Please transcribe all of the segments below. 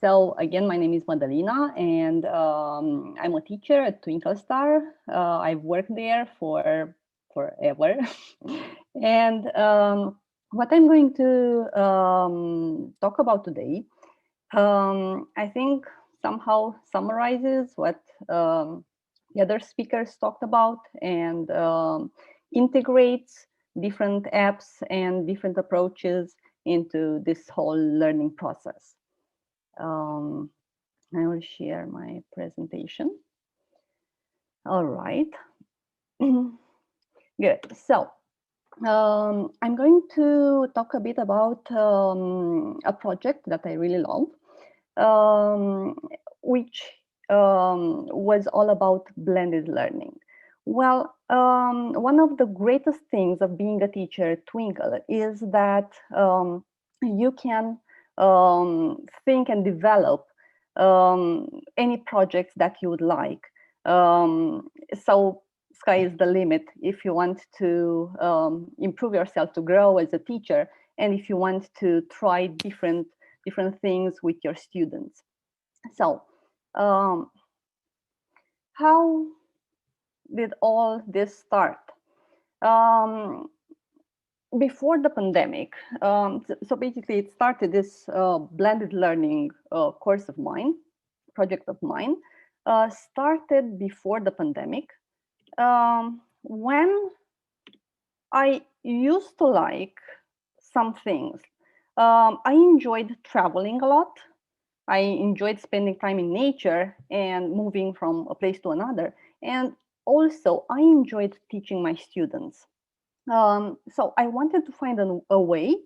So again, my name is Mădălina, and I'm a teacher at Twinklestar. I've worked there for forever. And what I'm going to talk about today, I think somehow summarizes what the other speakers talked about, and integrates different apps and different approaches into this whole learning process. I will share my presentation. All right. Good. So I'm going to talk a bit about a project that I really love, which was all about blended learning. Well, one of the greatest things of being a teacher at Twinkle is that you can think and develop any projects that you would like. So sky is the limit if you want to improve yourself, to grow as a teacher, and if you want to try different things with your students. So how did all this start? Before the pandemic, so basically it started, this blended learning course of mine, project of mine, started before the pandemic, when I used to like some things. I enjoyed traveling a lot. I enjoyed spending time in nature and moving from a place to another. And also I enjoyed teaching my students. So I wanted to find a way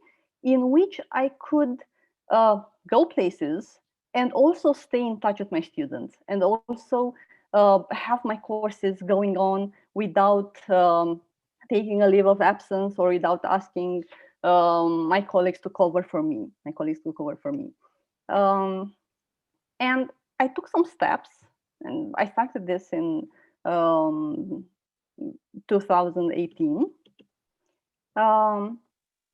in which I could go places and also stay in touch with my students, and also have my courses going on without taking a leave of absence, or without asking my colleagues to cover for me. And I took some steps, and I started this in 2018.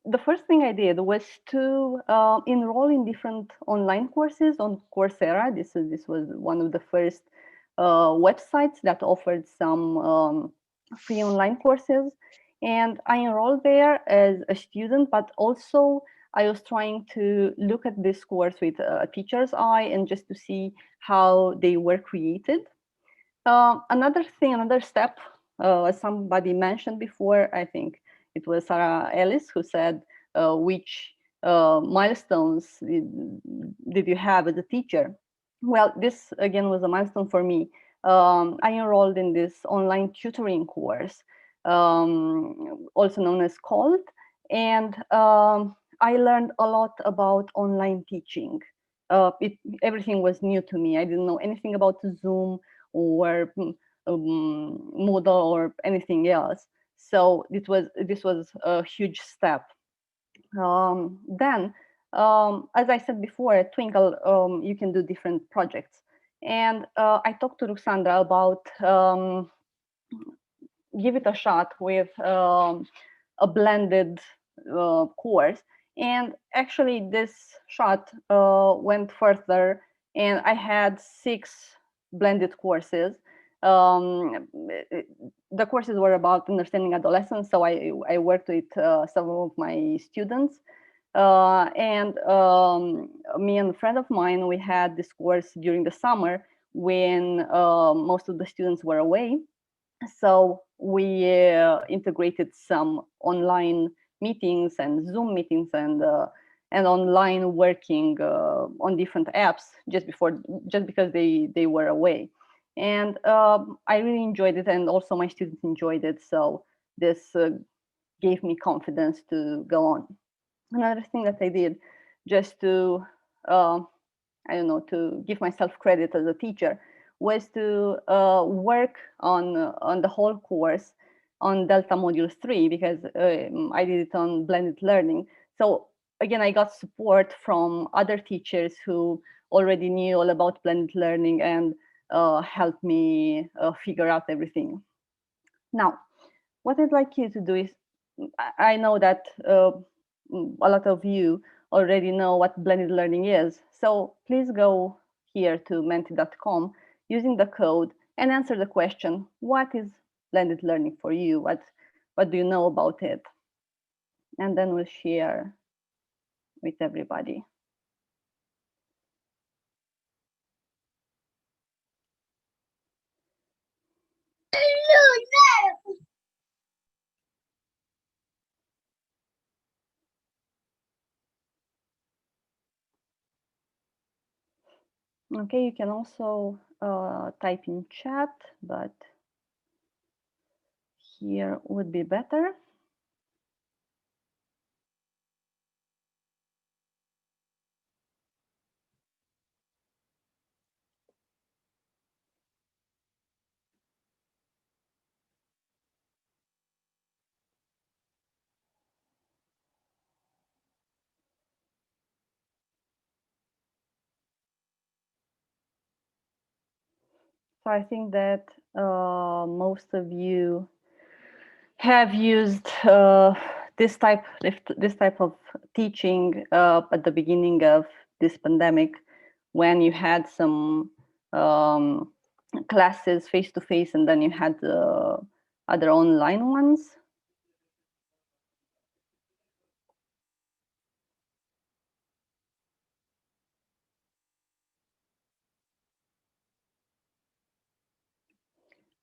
The first thing I did was to enroll in different online courses on Coursera. This was one of the first websites that offered some free online courses, and I enrolled there as a student, but also I was trying to look at this course with a teacher's eye, and just to see how they were created. Another step, somebody mentioned before, I think it was Sarah Ellis, who said, which milestones did you have as a teacher? Well, this again was a milestone for me. I enrolled in this online tutoring course, also known as COLT, and I learned a lot about online teaching. Everything was new to me. I didn't know anything about Zoom or Moodle or anything else. So this was a huge step. Then, as I said before, at Twinkle, you can do different projects. And I talked to Ruxandra about give it a shot with a blended course. And actually, this shot went further, and I had 6 blended courses. The courses were about understanding adolescence, so I worked with some of my students, and me and a friend of mine, we had this course during the summer when most of the students were away. So we integrated some online meetings and Zoom meetings and online working on different apps just because they were away. And I really enjoyed it, and also my students enjoyed it. So this gave me confidence to go on. Another thing that I did, just to, I don't know, to give myself credit as a teacher, was to work on the whole course on Delta Module 3, because I did it on blended learning. So again, I got support from other teachers who already knew all about blended learning and helped me figure out everything. Now, what I'd like you to do is, I know that a lot of you already know what blended learning is. So please go here to menti.com using the code and answer the question, what is blended learning for you? What do you know about it? And then we'll share with everybody. Okay, you can also type in chat, but here would be better. So I think that most of you have used this type of teaching at the beginning of this pandemic, when you had some classes face-to-face, and then you had other online ones.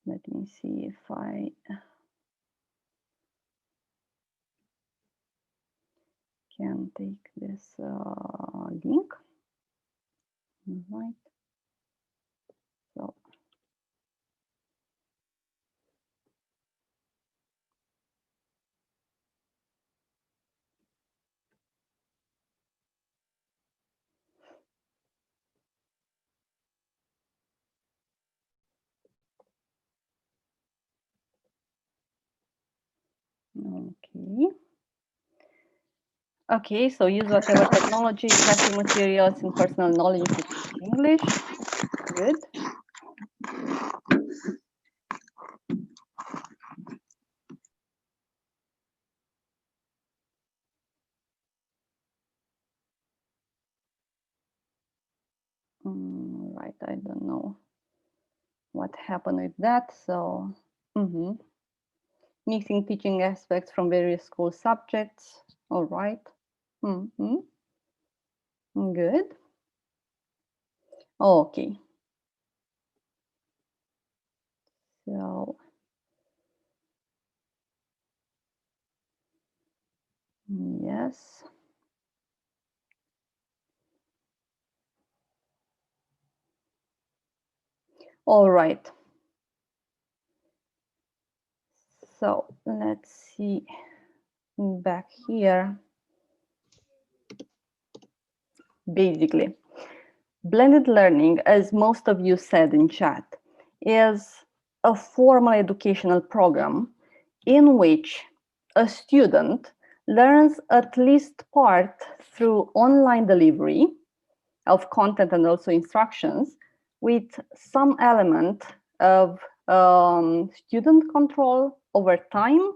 Let me see if I can take this link. Right. So. Okay. Okay, so use whatever technology, classroom materials, and personal knowledge to teach English. Good. Right, I don't know what happened with that. So, mixing teaching aspects from various school subjects. All right. Good. Okay. So, yes. All right. So let's see back here. Basically, blended learning, as most of you said in chat, is a formal educational program in which a student learns at least part through online delivery of content and also instructions, with some element of student control over time,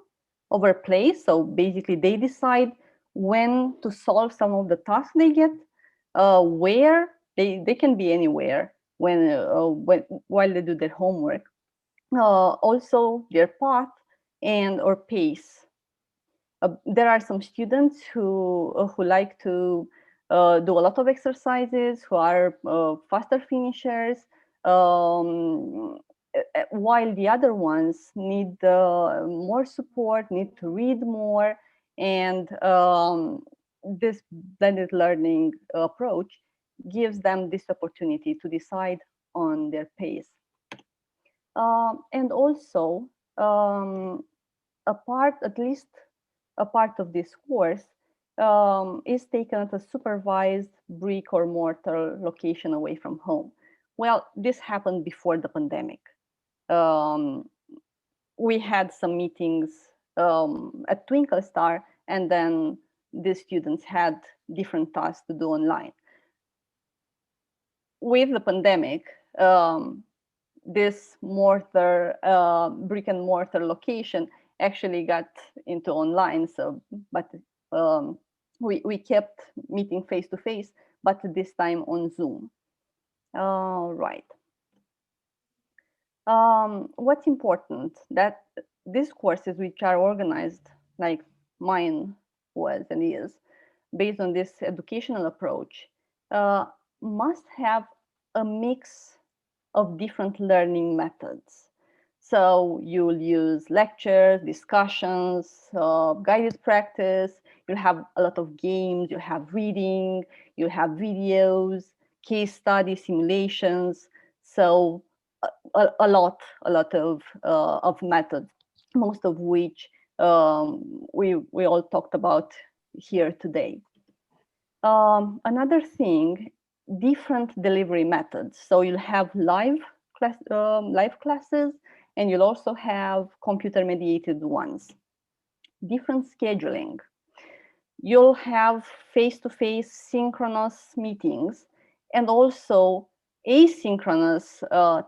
over place. So basically they decide when to solve some of the tasks they get, where they can be anywhere while they do their homework. Also their path and or pace. There are some students who like to do a lot of exercises, who are faster finishers, while the other ones need more support, need to read more. And this blended learning approach gives them this opportunity to decide on their pace. And also, at least a part of this course is taken at a supervised brick or mortar location away from home. Well, this happened before the pandemic. We had some meetings at Twinklestar, and then the students had different tasks to do online. With the pandemic, this brick and mortar location actually got into online. So, but we kept meeting face to face, but this time on Zoom. Right. What's important that these courses, which are organized like mine was and is, based on this educational approach, must have a mix of different learning methods. So you'll use lectures, discussions, guided practice, you'll have a lot of games, you'll have reading, you'll have videos, case study simulations. So a lot of methods, most of which we all talked about here today. Another thing, different delivery methods. So you'll have live classes, and you'll also have computer-mediated ones. Different scheduling. You'll have face-to-face synchronous meetings, and also asynchronous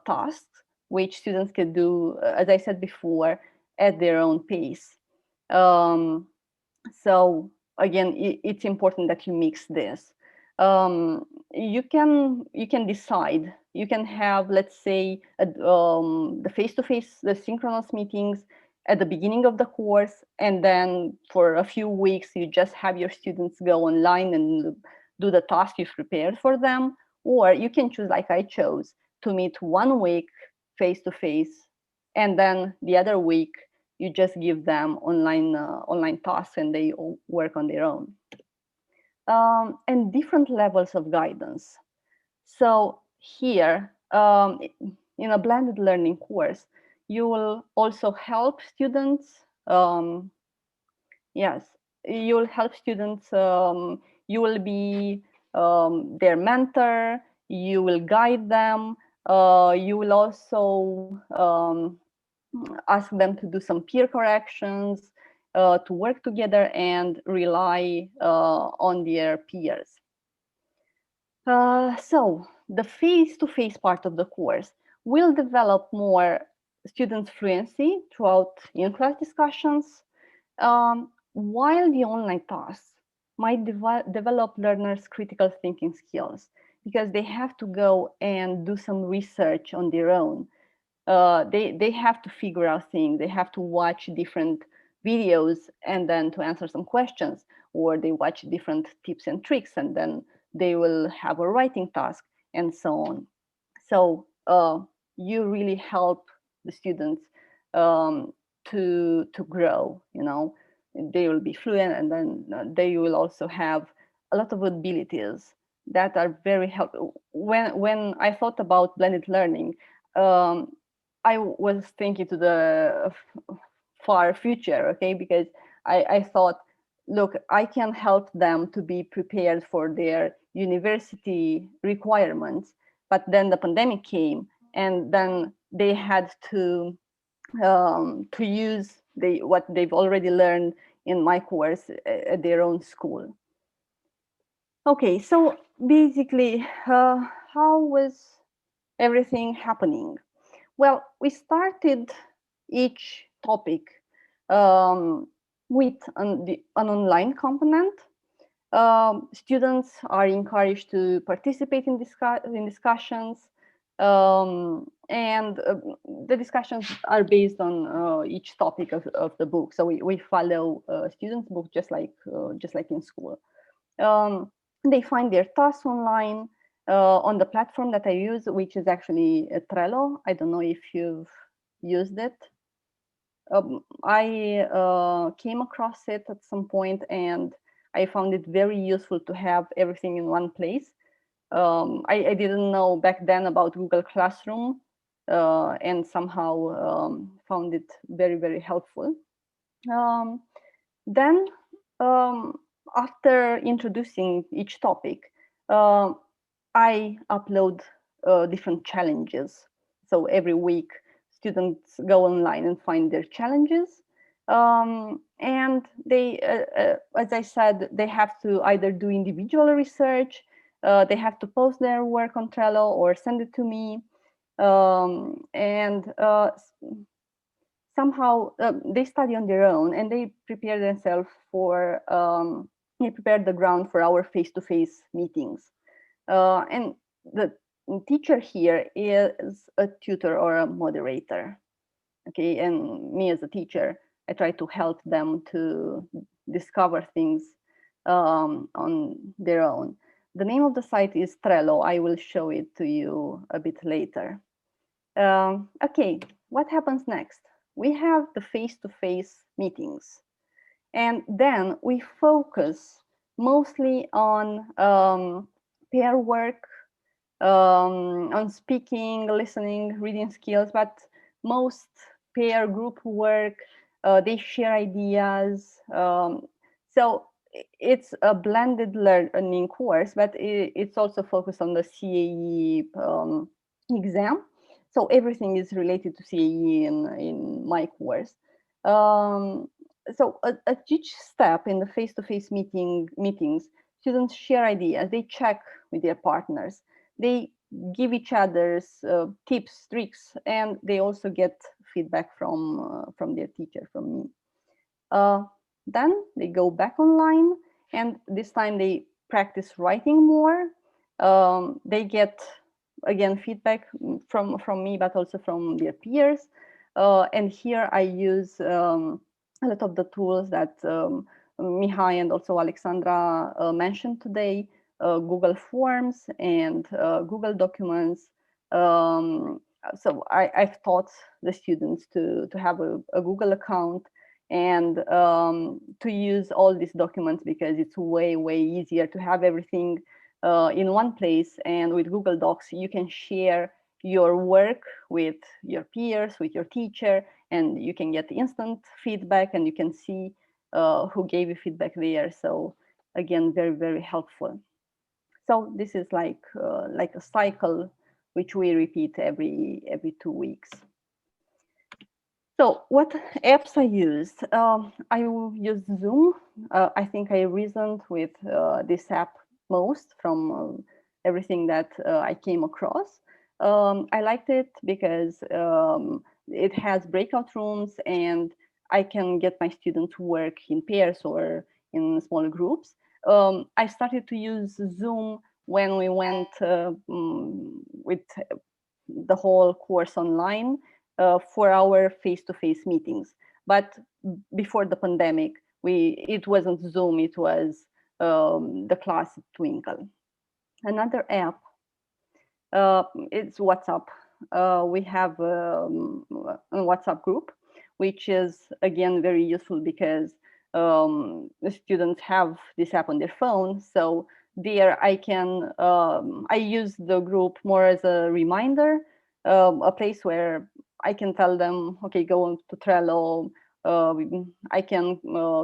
tasks, which students can do, as I said before, at their own pace. So again, it's important that you mix this. You can decide. You can have, let's say, the face-to-face, the synchronous meetings at the beginning of the course, and then for a few weeks you just have your students go online and do the task you've prepared for them. Or you can choose, like I chose, to meet 1 week face-to-face, and then the other week you just give them online tasks and they all work on their own. And different levels of guidance. So here, in a blended learning course, you will also help students. Yes, you'll help students. You will be their mentor. You will guide them. You will also ask them to do some peer corrections, to work together and rely on their peers. So the face-to-face part of the course will develop more students' fluency throughout in-class discussions, while the online tasks might develop learners' critical thinking skills, because they have to go and do some research on their own. They have to figure out things. They have to watch different videos and then to answer some questions, or they watch different tips and tricks and then they will have a writing task and so on. So you really help the students to grow. You know, they will be fluent, and then they will also have a lot of abilities that are very helpful. When I thought about blended learning, I was thinking to the far future, okay, because I thought, look, I can help them to be prepared for their university requirements, but then the pandemic came, and then they had to use what they've already learned in my course at their own school. Okay, so basically, how was everything happening? Well, we started each topic with an online component. Students are encouraged to participate in discussions, and the discussions are based on each topic of the book. So we follow students' book just like in school. They find their tasks online on the platform that I use, which is actually Trello. I don't know if you've used it. I came across it at some point, and I found it very useful to have everything in one place. I didn't know back then about Google Classroom, and somehow found it very, very helpful. Then, after introducing each topic, I upload different challenges. So every week, students go online and find their challenges. And they, as I said, they have to either do individual research, they have to post their work on Trello or send it to me. And somehow they study on their own, and they prepare themselves for, they prepare the ground for our face-to-face meetings. And the teacher here is a tutor or a moderator. Okay, and me as a teacher, I try to help them to discover things on their own. The name of the site is Trello. I will show it to you a bit later. Okay, what happens next? We have the face-to-face meetings. And then we focus mostly on pair work, on speaking, listening, reading skills, but most pair group work, they share ideas. So it's a blended learning course, but it's also focused on the CAE exam. So everything is related to CAE in my course. So at each step in the face-to-face meetings, students share ideas, they check with their partners, they give each other's tips, tricks, and they also get feedback from their teacher, from me. Then they go back online, and this time they practice writing more. They get, again, feedback from me, but also from their peers. And here I use a lot of the tools that Mihai and also Alexandra mentioned today, Google Forms and Google Documents. So I've taught the students to have a Google account and to use all these documents, because it's way easier to have everything in one place. And with Google Docs, you can share your work with your peers, with your teacher, and you can get instant feedback, and you can see who gave you feedback there. So again, very helpful. So this is like a cycle which we repeat every 2 weeks. So what apps I used? I used Zoom. I think I reasoned with this app most from everything that I came across. I liked it because it has breakout rooms, and I can get my students to work in pairs or in smaller groups. I started to use Zoom when we went with the whole course online for our face-to-face meetings. But before the pandemic, it wasn't Zoom, it was the class Twinkle. Another app, it's WhatsApp. We have a WhatsApp group, which is, again, very useful because the students have this app on their phone. So there I can, I use the group more as a reminder, a place where I can tell them, okay, go to Trello. I can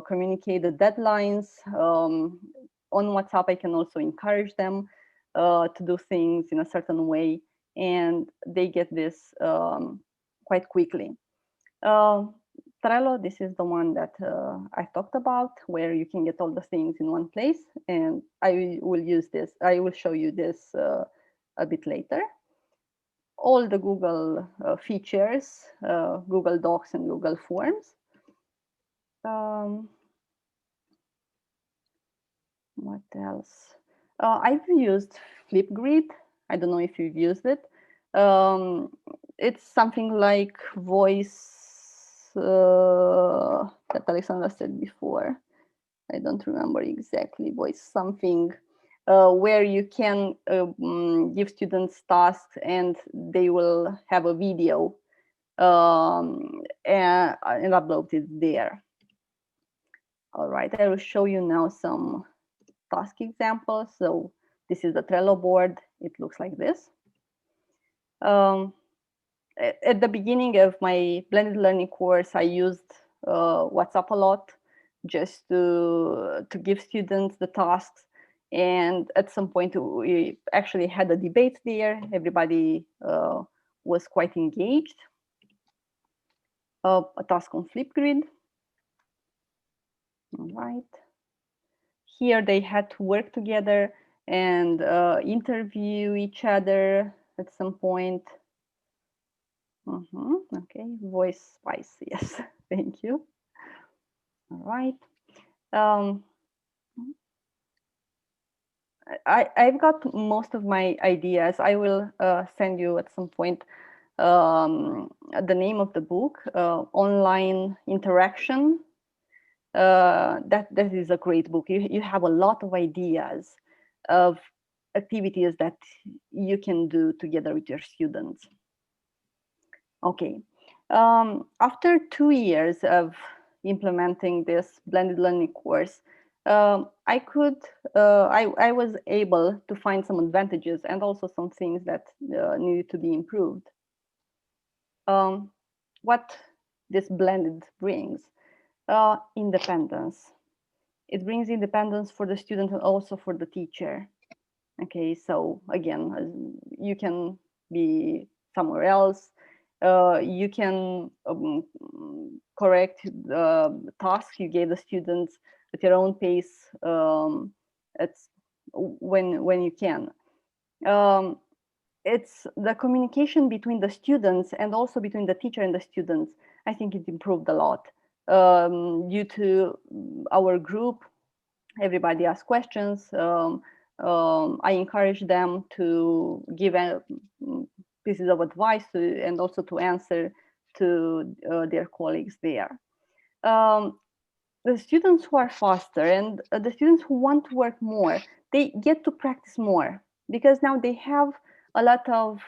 communicate the deadlines. On WhatsApp, I can also encourage them to do things in a certain way, and they get this quite quickly. Trello, this is the one that I talked about, where you can get all the things in one place, and I will use this. I will show you this a bit later. All the Google features, Google Docs and Google Forms. What else? I've used Flipgrid. I don't know if you've used it. It's something like voice that Alexandra said before. I don't remember exactly, voice something, where you can give students tasks and they will have a video and upload it there. All right, I will show you now some task examples. So this is the Trello board. It looks like this. At the beginning of my blended learning course, I used WhatsApp a lot just to give students the tasks. And at some point, we actually had a debate there. Everybody was quite engaged. A task on Flipgrid. All right. Here they had to work together and interview each other at some point. Okay, voice spice, yes, thank you. All right. I've got most of my ideas. I will send you at some point the name of the book, Online Interaction. That is a great book. You have a lot of ideas of activities that you can do together with your students. Okay. After 2 years of implementing this blended learning course, I was able to find some advantages and also some things that needed to be improved. What this blended brings? Independence. It brings independence for the student and also for the teacher. Okay, so again, you can be somewhere else. You can correct the tasks you gave the students at your own pace. It's when you can. It's the communication between the students and also between the teacher and the students. I think it improved a lot due to our group. Everybody asks questions. I encourage them to give pieces of advice and also to answer to their colleagues there. The students who are faster and the students who want to work more, they get to practice more because now they have a lot of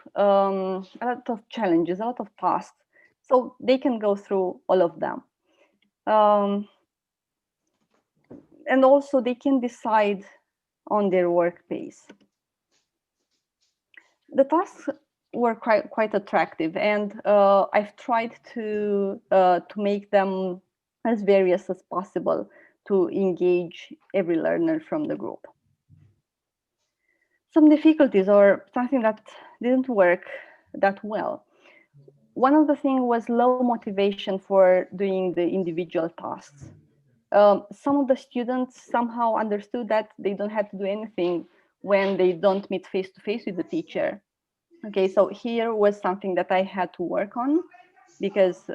challenges, a lot of tasks, so they can go through all of them. And also they can decide on their work pace. The tasks were quite attractive, and I've tried to make them as various as possible to engage every learner from the group. Some difficulties or something that didn't work that well. One of the things was low motivation for doing the individual tasks. Some of the students somehow understood that they don't have to do anything when they don't meet face-to-face with the teacher. Okay, so here was something that I had to work on because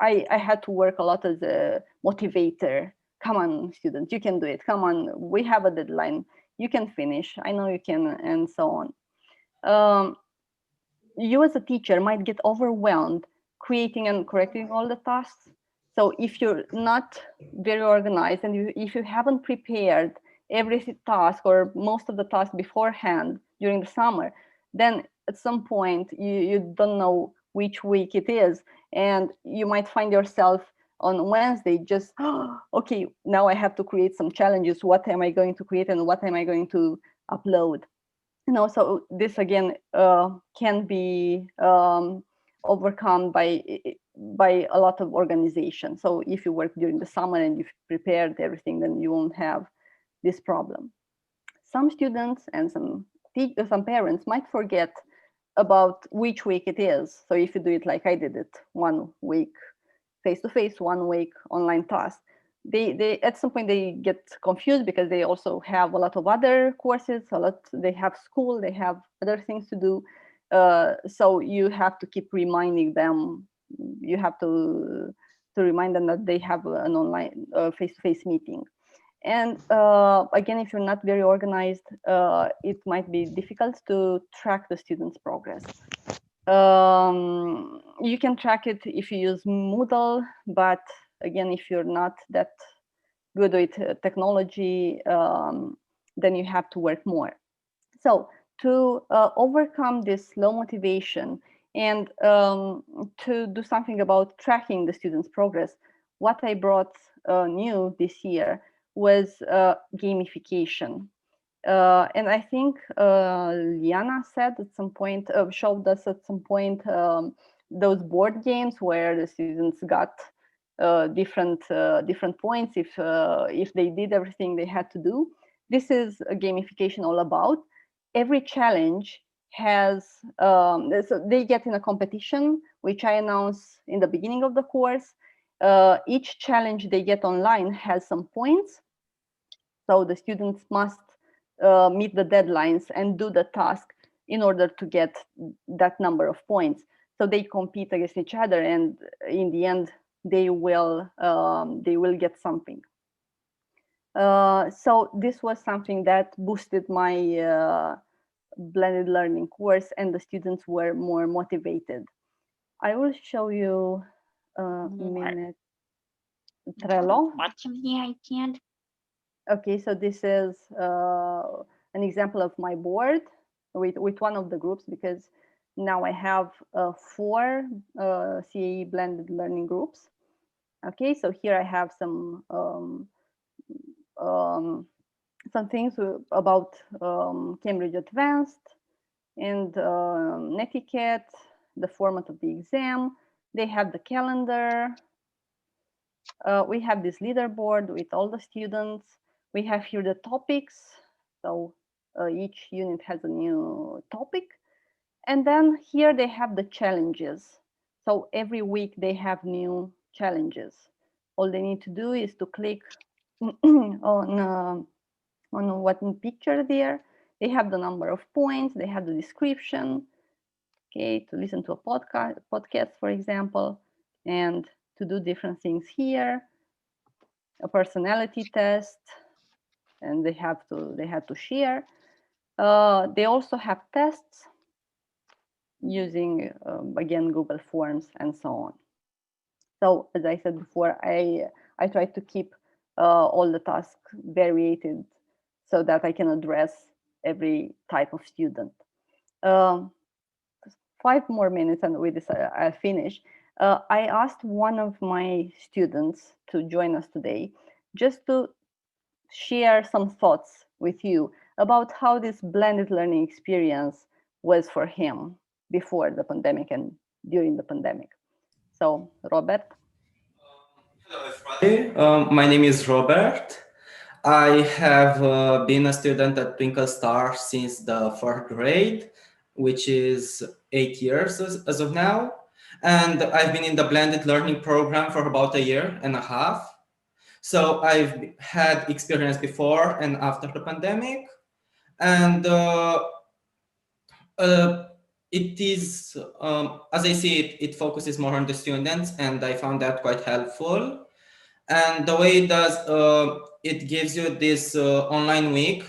I had to work a lot as a motivator. Come on, students, you can do it. Come on, we have a deadline. You can finish. I know you can, and so on. You as a teacher might get overwhelmed creating and correcting all the tasks. So if you're not very organized and if you haven't prepared every task or most of the tasks beforehand during the summer, then at some point you don't know which week it is, and you might find yourself on Wednesday just, oh, okay, now I have to create some challenges. What am I going to create and what am I going to upload? So this again can be overcome by a lot of organization. So if you work during the summer and you've prepared everything, then you won't have this problem. Some students and some parents might forget about which week it is. So if you do it like I did it, 1 week face-to-face, 1 week online task, they at some point they get confused because they also have a lot of other courses, they have school, they have other things to do. So you have to keep reminding them. You have to remind them that they have an online face-to-face meeting. And again, if you're not very organized, it might be difficult to track the students' progress. You can track it if you use Moodle, but again, if you're not that good with technology, then you have to work more. So to overcome this low motivation and to do something about tracking the students' progress, what I brought new this year was gamification. And I think Liana said at some point, showed us at some point those board games where the students got different points if they did everything they had to do. This is a gamification all about. Every challenge has, so they get in a competition, which I announce in the beginning of the course. Each challenge they get online has some points. So the students must meet the deadlines and do the task in order to get that number of points. So they compete against each other, and in the end, they will get something. So this was something that boosted my blended learning course, and the students were more motivated. I will show you a minute. Trello. Bottom here, I can't. Okay, so this is an example of my board with one of the groups, because now I have 4 CAE blended learning groups. Okay, so here I have some things about Cambridge Advanced and netiquette, the format of the exam. They have the calendar. We have this leaderboard with all the students. We have here the topics. So each unit has a new topic. And then here they have the challenges. So every week they have new challenges. All they need to do is to click on what picture there. They have the number of points, they have the description, okay, to listen to a podcast, for example, and to do different things here, a personality test, and they had to share. They also have tests using, again, Google Forms and so on. So as I said before, I try to keep all the tasks variated so that I can address every type of student. 5 more minutes and with this I'll finish. I asked one of my students to join us today just to share some thoughts with you about how this blended learning experience was for him before the pandemic and during the pandemic. So, Robert. Hello, everybody. My name is Robert. I have been a student at TwinkleStar since the 4th grade, which is 8 years as of now. And I've been in the blended learning program for about 1.5 years. So I've had experience before and after the pandemic. And it is, as I see it, it focuses more on the students, and I found that quite helpful. And the way it does, it gives you this online week,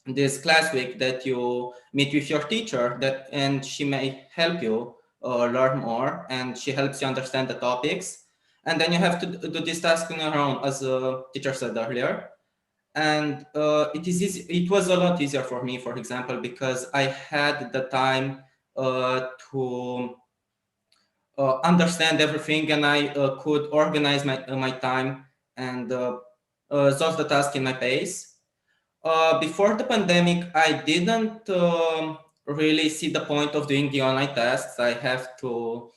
this class week that you meet with your teacher, and she may help you learn more, and she helps you understand the topics. And then you have to do this task on your own, as the teacher said earlier. And it is easy. It was a lot easier for me, for example, because I had the time to understand everything, and I could organize my time and solve the task in my pace. Before the pandemic, I didn't really see the point of doing the online tests. I have to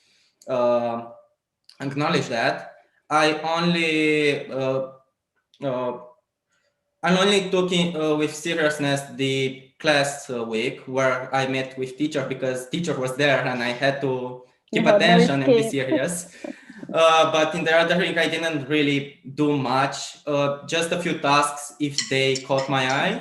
acknowledge that. I only took with seriousness the class week where I met with teacher, because teacher was there and I had to keep attention and be serious. But in the other week, I didn't really do much, just a few tasks if they caught my eye.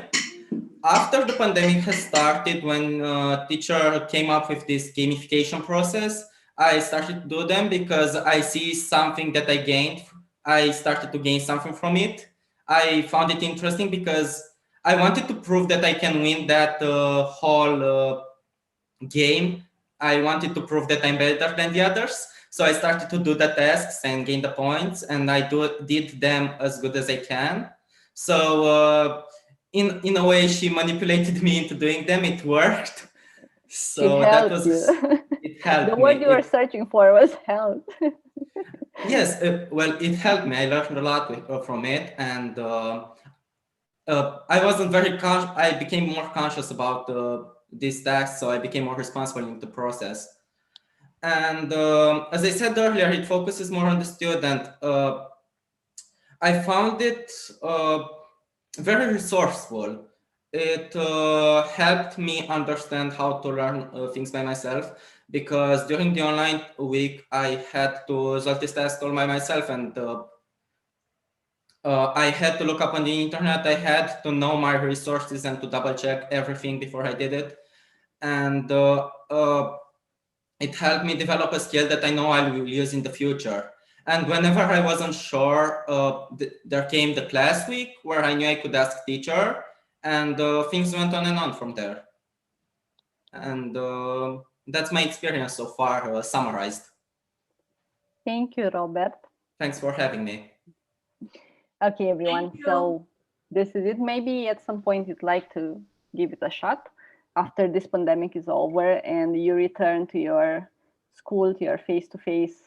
After the pandemic has started, when teacher came up with this gamification process, I started to do them because I see something that I gained. I started to gain something from it. I found it interesting because I wanted to prove that I can win that whole game. I wanted to prove that I'm better than the others. So I started to do the tasks and gain the points, and I did them as good as I can. So in a way, she manipulated me into doing them. It worked. So that was it helped me. The word you were searching for was help. Yes, well, it helped me. I learned a lot from it, and I wasn't very I became more conscious about these tasks, so I became more responsible in the process. And as I said earlier, it focuses more on the student. I found it very resourceful. It helped me understand how to learn things by myself, because during the online week, I had to solve this task all by myself, and I had to look up on the internet. I had to know my resources and to double check everything before I did it. And it helped me develop a skill that I know I will use in the future. And whenever I wasn't sure, there came the class week where I knew I could ask teacher, and things went on and on from there. And that's my experience so far, summarized. Thank you, Robert. Thanks for having me. Okay, everyone. So this is it. Maybe at some point you'd like to give it a shot after this pandemic is over and you return to your school, to your face-to-face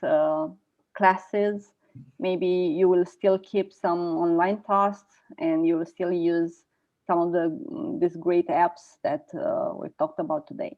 classes. Maybe you will still keep some online tasks and you will still use some of these great apps that we've talked about today.